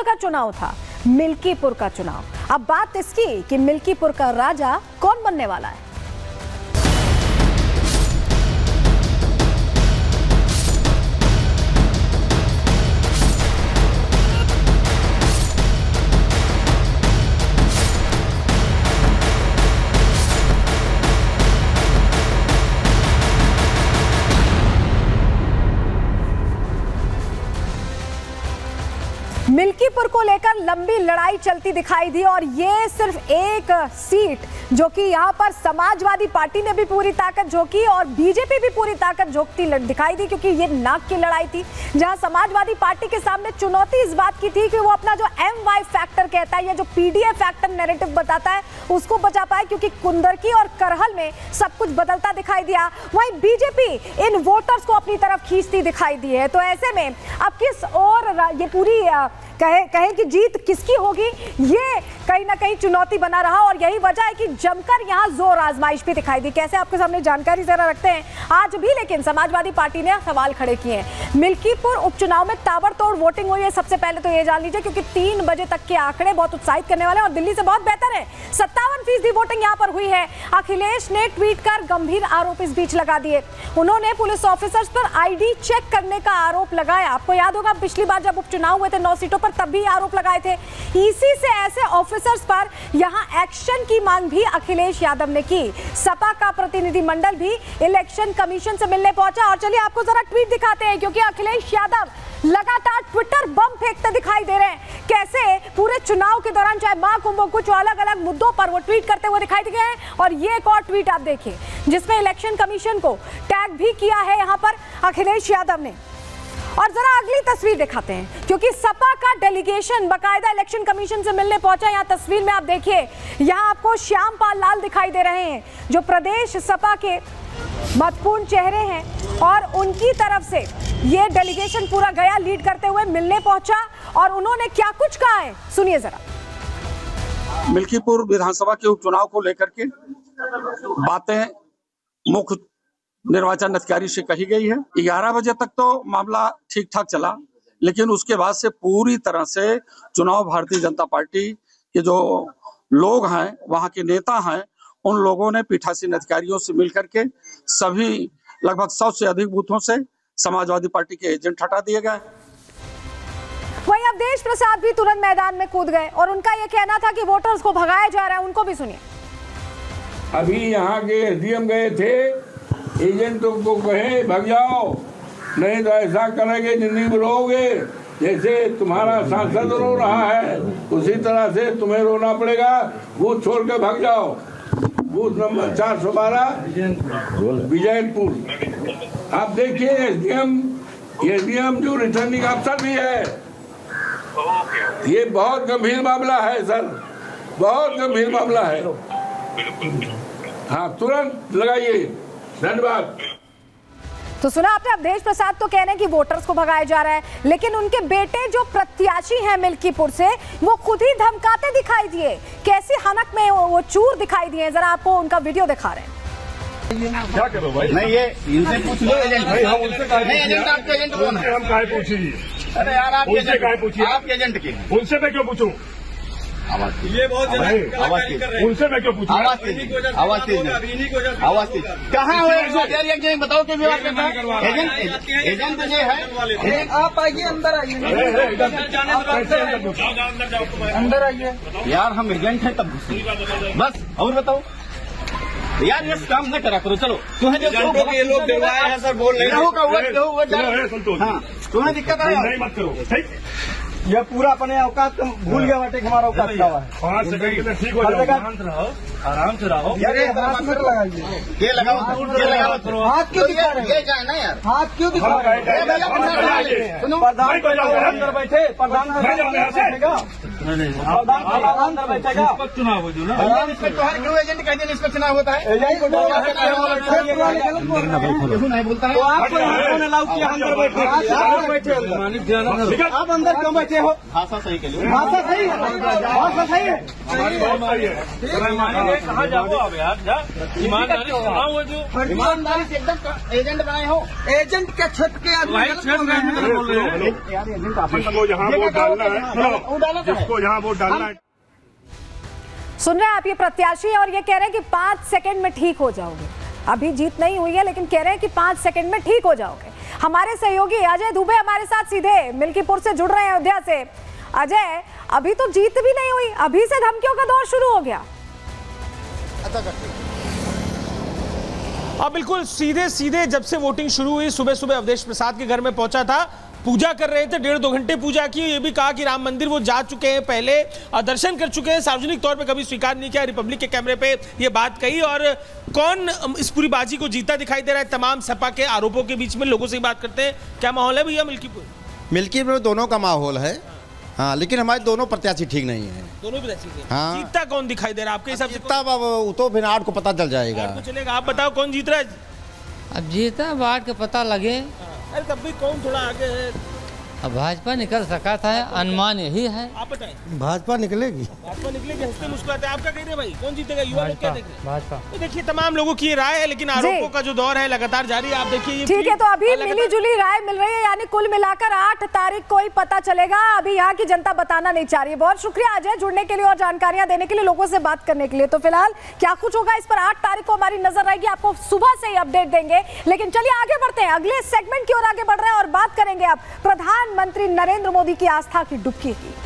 जगह चुनाव था, मिल्कीपुर का चुनाव। अब बात इसकी कि मिल्कीपुर का राजा कौन बनने वाला है। मिल्कीपुर को लेकर लंबी लड़ाई चलती दिखाई दी और ये सिर्फ एक सीट जो कि यहाँ पर समाजवादी पार्टी ने भी पूरी ताकत झोंकी और बीजेपी भी पूरी ताकत झोंकती दिखाई दी, क्योंकि ये नाक की लड़ाई थी जहां समाजवादी पार्टी के सामने चुनौती इस बात की थी कि वो अपना जो MY फैक्टर कहता है या जो PDA फैक्टर नैरेटिव बताता है उसको बचा पाए, क्योंकि कुंदरकी और करहल में सब कुछ बदलता दिखाई दिया। वहीं बीजेपी इन वोटर्स को अपनी तरफ खींचती दिखाई दी है। तो ऐसे में अब किस और ये पूरी कहे कि जीत किसकी होगी, ये कहीं ना कहीं चुनौती बना रहा और यही वजह है कि जमकर यहाँ जोर आजमाइश भी दिखाई दी। कैसे आपके सामने जानकारी जरा रखते हैं आज भी, लेकिन समाजवादी पार्टी ने सवाल खड़े किए हैं। मिल्कीपुर उपचुनाव में ताबड़तोड़ वोटिंग हुई है। सबसे पहले तो ये जान लीजिए, क्योंकि 3 बजे तक के आंकड़े बहुत उत्साहित करने वाले हैं और दिल्ली से बहुत बेहतर है। 57% वोटिंग यहाँ पर हुई है। अखिलेश ने ट्वीट कर गंभीर आरोप इस बीच लगा दिए। उन्होंने पुलिस ऑफिसर्स पर ID चेक करने का आरोप लगाया। आपको याद होगा पिछली बार जब उपचुनाव हुए थे 9 सीटों पर, तब भी आरोप लगाए थे। इसी से ऐसे ऑफिसर्स पर यहां एक्शन की मांग भी अखिलेश यादव ने की। सपा का प्रतिनिधिमंडल भी इलेक्शन कमीशन से मिलने पहुंचा। और चलिए आपको जरा ट्वीट दिखाते हैं, क्योंकि अखिलेश यादव लगातार ट्विटर बम फेंकते दिखाई दे रहे हैं। कैसे पूरे चुनाव के दौरान चाहे मां कुंभ कुछ अलग अलग मुद्दों पर वो ट्वीट करते हुए दिखाई दिए हैं। और ये एक और ट्वीट आप देखिए जिसमें इलेक्शन कमीशन को टैग भी किया है यहां पर अखिलेश यादव ने। और जरा अगली तस्वीर दिखाते हैं, क्योंकि सपा का डेलीगेशन बकायदा इलेक्शन कमीशन से मिलने पहुंचा। यहाँ तस्वीर में आप देखिए, यहाँ आपको श्यामपाल लाल दिखाई दे रहे हैं जो प्रदेश सपा के महत्वपूर्ण चेहरे हैं और उनकी तरफ से ये डेलीगेशन पूरा गया लीड करते हुए मिलने पहुंचा और उन्होंने क्या कुछ कहा है सुनिए जरा। मिल्कीपुर विधानसभा के उपचुनाव को लेकर के बातें मुख्य निर्वाचन अधिकारी से कही गई है। 11 बजे तक तो मामला ठीक ठाक चला, लेकिन उसके बाद से पूरी तरह से चुनाव भारतीय जनता पार्टी के जो लोग हैं, वहां के नेता हैं, उन लोगों ने पीठासीन अधिकारियों से मिलकर के सभी लगभग 100 से अधिक बूथों से समाजवादी पार्टी के एजेंट हटा दिए गए। वहीं अवधेश प्रसाद भी तुरंत मैदान में कूद गए और उनका यह कहना था कि वोटर्स को भगाया जा रहा है। उनको भी सुनिए। अभी यहाँ के SDM गए थे, एजेंटों को कहे भाग जाओ, नहीं तो ऐसा करेंगे जिंदगी रहोगे। जैसे तुम्हारा सांसद रो रहा है उसी तरह से तुम्हें रोना पड़ेगा। बूथ छोड़ के भाग जाओ। Booth number 412 Vijaypur. आप देखिए SDM जो रिटर्निंग अफसर भी है, ये बहुत गंभीर मामला है सर, बहुत गंभीर मामला है। हाँ, तुरंत लगाइए। धन्यवाद। तो सुना आपने, अवधेश प्रसाद तो कह रहे हैं कि वोटर्स को भगाया जा रहा है, लेकिन उनके बेटे जो प्रत्याशी हैं मिल्कीपुर से, वो खुद ही धमकाते दिखाई दिए। कैसी हनक में वो चूर दिखाई दिए, जरा आपको उनका वीडियो दिखा रहे हैं। क्या करो भाई? नहीं, ये इनसे पूछ लो एजेंट। भाई हम उनसे नहीं, एजेंट आपके एजेंट कौन है? हम काहे पूछिए? अरे यार आप उनसे काहे पूछिए? आपके एजेंट के उनसे मैं क्यों पूछूं? ये बहुत उनसे मैं क्यों पूछूं? आवाज कहाँ हो? एजेंट बताओ कि विवाद करता है। एजेंट ये है। आप आइए, अंदर आइए, अंदर आइए। यार हम एजेंट हैं तब बस। और बताओ यार, ये काम न करा करो। चलो तुम्हें जो ये लोग दिलवाए हैं सर, बोल रहे हाँ तुम्हें दिक्कत है, नहीं मत करो। ठीक, ये पूरा अपने औकात भूल गया बाटे, हमारा औकात क्या हुआ है। 5 सेकंड में ठीक हो जाएगा। आराम से रहो। यार हाथ मत लगाइए। ये लगाओ, हाथ क्यों दिखा रहे? ये जाए ना यार, हाथ क्यों दिखा रहे? प्रधान अंदर बैठे, प्रधान बैठेगा, अंदर बैठेगा। चुनाव हो जो ना क्यों एजेंट कहते हैं इसका चुनाव होता है? एजेंट को नहीं बोलता है। अलाउ किया अंदर बैठे, आप अंदर क्यों बैठे हो? भाषा सही के लिए भाषा सही है, भाषा सही है। हमारी बहुत सही है। कहाँ जाओ अब यार, जा ईमानदारी से चुनाव हुआ जो ईमानदारी से एकदम एजेंट बनाए हो, एजेंट के क्षेत्र के आदमी भाई क्षेत्र बोल रहे हैं। यार एजेंट जिसको यहाँ वोट डालना है, जिसको यहाँ वोट डालना है। सुन रहे हैं आप, ये प्रत्याशी और ये कह रहे हैं कि 5 सेकंड में ठीक हो जाओगे। अभी जीत नहीं हुई है लेकिन कह रहे हैं कि 5 सेकंड में ठीक हो जाओगे। हमारे सहयोगी अजय दुबे हमारे साथ सीधे मिल्कीपुर से जुड़ रहे हैं, अयोध्या से। अजय, अभी तो जीत भी नहीं हुई, अभी से धमकियों का दौर शुरू हो गया। बिल्कुल सीधे सीधे जब से वोटिंग शुरू हुई, सुबह सुबह अवधेश प्रसाद के घर में पहुंचा था, पूजा कर रहे थे, 1.5-2 घंटे पूजा की। ये भी कहा कि राम मंदिर वो जा चुके हैं, पहले दर्शन कर चुके हैं, सार्वजनिक तौर पे कभी स्वीकार नहीं किया। रिपब्लिक के कैमरे पे ये बात कही। और कौन इस पूरी बाजी को जीता दिखाई दे रहा है? तमाम सपा के आरोपों के बीच में लोगों से बात करते हैं। क्या माहौल है भैया मिल्कीपुर? मिल्कीपुर दोनों का माहौल है, हाँ, लेकिन हमारे दोनों प्रत्याशी ठीक नहीं है। दोनों भी ऐसे हैं। हाँ। जीतता कौन दिखाई दे रहा है आपके हिसाब से? जीतता वो तो विनाट को पता चल जाएगा। तो चलेगा, आप बताओ कौन जीत रहा है? अब जीता वार्ड का पता लगे। अरे तब भी कौन थोड़ा आगे है? अब भाजपा निकल सका था, अनुमान यही है। आप बताएं। भाजपा निकलेगी। भाजपा निकलेगी, हंसते मुस्कुराते। आपका कह रहे हैं भाई, कौन जीतेगा? युवा लोग क्या देख रहे हैं? भाजपा। तो देखिए तमाम लोगों की ये राय है, लेकिन आरोपों का जो दौर है लगातार जारी है। आप देखिए ये ठीक है, तो अभी मिली जुली राय मिल रही है, यानी कुल मिलाकर 8 तारीख को ही पता चलेगा। अभी यहाँ की जनता बताना नहीं चाह रही है। बहुत शुक्रिया अजय जुड़ने के लिए और जानकारियां देने के लिए, लोगों से बात करने के लिए। तो फिलहाल क्या कुछ होगा इस पर 8 तारीख को हमारी नजर रहेगी, आपको सुबह से ही अपडेट देंगे। लेकिन चलिए आगे बढ़ते हैं, अगले सेगमेंट की ओर आगे बढ़ रहे हैं और बात करेंगे अब प्रधानमंत्री नरेंद्र मोदी की आस्था की डुबकी की।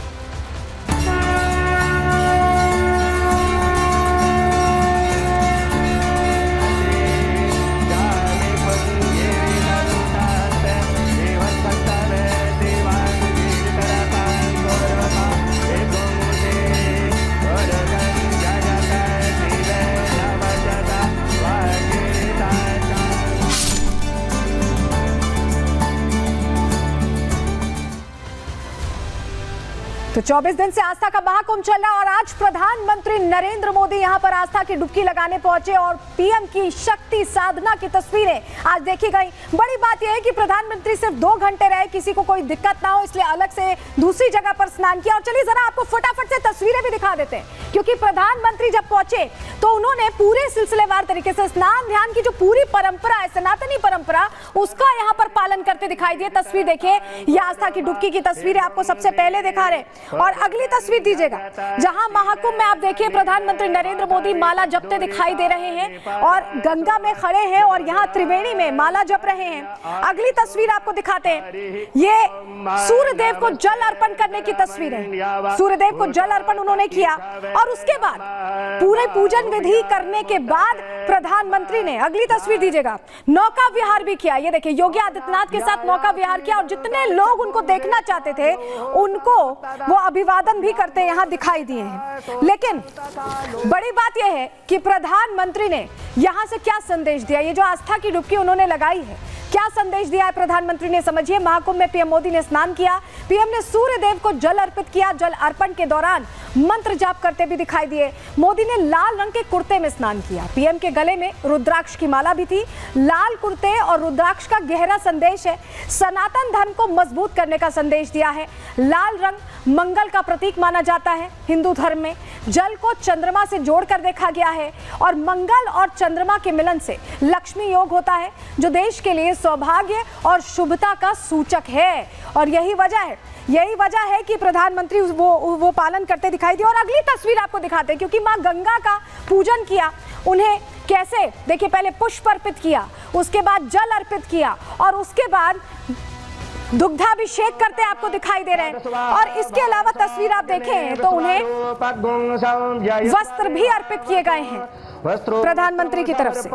तो 24 दिन से आस्था का महाकुंभ चल रहा है और आज प्रधानमंत्री नरेंद्र मोदी यहां पर आस्था की डुबकी लगाने पहुंचे और पीएम की शक्ति साधना की तस्वीरें आज देखी गई। बड़ी बात यह है कि प्रधानमंत्री सिर्फ 2 घंटे रहे, किसी को कोई दिक्कत ना हो इसलिए अलग से दूसरी जगह पर स्नान किया। और चलिए जरा आपको फटाफट से तस्वीरें भी दिखा देते हैं, क्योंकि प्रधानमंत्री जब पहुंचे तो उन्होंने पूरे सिलसिलेवार तरीके से स्नान ध्यान की जो पूरी परंपरा है, सनातनी परंपरा, उसका यहाँ पर पालन करते दिखाई दिए। तस्वीर देखिए, यह आस्था की डुबकी की तस्वीरें आपको सबसे पहले दिखा रहे। और अगली तस्वीर दीजिएगा, जहां महाकुंभ में आप देखिए प्रधानमंत्री नरेंद्र मोदी माला जपते दिखाई दे रहे हैं और गंगा में खड़े हैं और यहां त्रिवेणी में माला जप रहे हैं। अगली तस्वीर आपको दिखाते हैं, ये सूर्यदेव को जल अर्पण करने की तस्वीर है। सूर्यदेव को जल अर्पण उन्होंने किया और उसके बाद पूरे पूजन विधि करने के बाद प्रधानमंत्री ने, अगली तस्वीर दीजिएगा, नौका विहार भी किया। ये देखिए, योगी आदित्यनाथ के साथ नौका विहार किया और जितने लोग उनको देखना चाहते थे उनको वो अभिवादन भी करते यहां दिखाई दिए हैं। लेकिन बड़ी बात यह है कि प्रधानमंत्री ने यहां से क्या संदेश दिया, ये जो आस्था की डुबकी उन्होंने लगाई है, क्या संदेश दिया है प्रधानमंत्री ने, समझिए। महाकुंभ में पीएम मोदी ने स्नान किया, पीएम ने सूर्यदेव को जल अर्पित किया। जल अर्पण के दौरान मंत्र जाप करते भी दिखाई दिए। मोदी ने लाल रंग के कुर्ते में स्नान किया, पीएम के गले में रुद्राक्ष की माला भी थी। लाल कुर्ते और रुद्राक्ष का गहरा संदेश है, सनातन धर्म को मजबूत करने का संदेश दिया है। लाल रंग मंगल का प्रतीक माना जाता है हिंदू धर्म में। जल को चंद्रमा से जोड़कर देखा गया है और मंगल और चंद्रमा के मिलन से लक्ष्मी योग होता है, जो देश के लिए सौभाग्य और शुभता का सूचक है। और यही वजह है कि प्रधानमंत्री वो पालन करते दिखाई दिए। और अगली तस्वीर आपको दिखाते हैं, क्योंकि मां गंगा का पूजन किया। उन्हें कैसे, देखिए, पहले पुष्प अर्पित किया, उसके बाद जल अर्पित किया और उसके बाद दुग्धाभिषेक करते आपको दिखाई दे रहे हैं। और इसके अलावा तस्वीर आप देखें तो उन्हें वस्त्र भी अर्पित किए गए हैं प्रधानमंत्री की तरफ से।